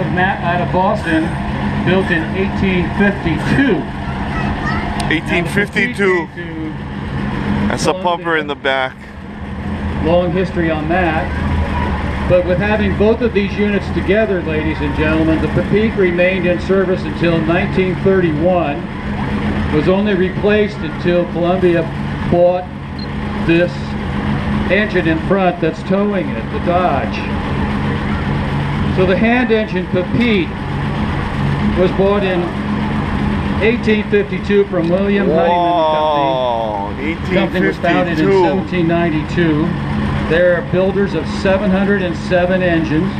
out of Boston, built in 1852. 1852. That's a pumper in the back. Long history on that. But with having both of these units together, ladies and gentlemen, the Papeete remained in service until 1931. Was only replaced until Columbia bought this engine in front that's towing it, the Dodge. So the hand engine Papeete was bought in 1852 from William Honeyman Company. The company was founded in 1792. They're builders of 707 engines.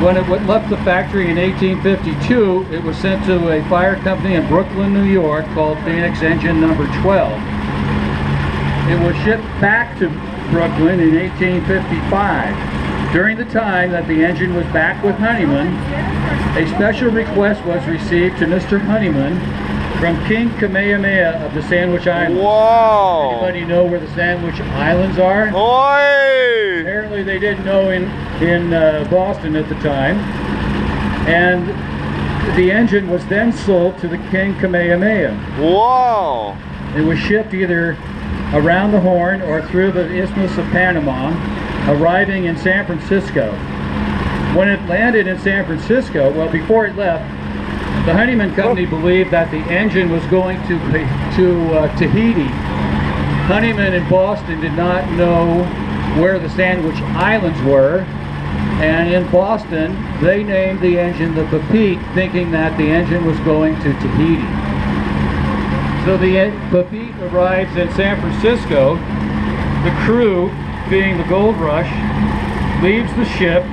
When it left the factory in 1852, it was sent to a fire company in Brooklyn, New York called Phoenix Engine Number 12. It was shipped back to Brooklyn in 1855. During the time that the engine was back with Honeyman, a special request was received to Mr. Honeyman from King Kamehameha of the Sandwich Islands. Wow! Anybody know where the Sandwich Islands are? Oi! Apparently they didn't know in Boston at the time. And the engine was then sold to the King Kamehameha. Wow! It was shipped either around the Horn or through the Isthmus of Panama, arriving in San Francisco. When it landed in San Francisco, well, before it left, the Honeyman Company believed that the engine was going to Tahiti. Honeyman in Boston did not know where the Sandwich Islands were, and in Boston they named the engine the Papeete, thinking that the engine was going to Tahiti. So the Papeete arrives in San Francisco. The crew, being the gold rush, leaves the ship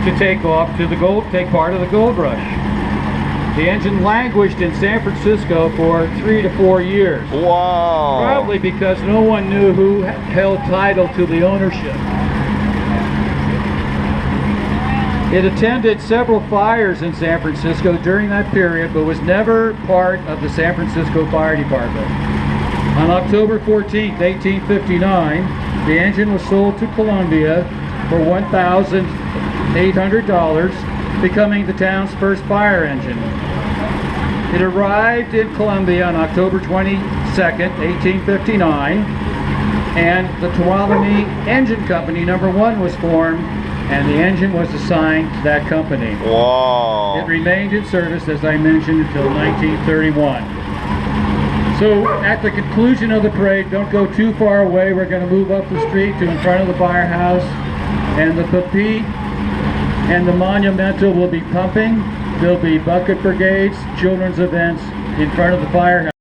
to take off to take part of the gold rush. The engine languished in San Francisco for 3 to 4 years. Wow! Probably because no one knew who held title to the ownership. It attended several fires in San Francisco during that period, but was never part of the San Francisco Fire Department. On October 14, 1859, the engine was sold to Columbia for $1,800, becoming the town's first fire engine. It arrived in Columbia on October 22nd, 1859, and the Tuolumne Engine Company Number 1 was formed, and the engine was assigned to that company. Wow! It remained in service, as I mentioned, until 1931. So at the conclusion of the parade, don't go too far away, we're going to move up the street to in front of the firehouse, and the Papeete and the Monumental will be pumping. There'll be bucket brigades, children's events in front of the firehouse.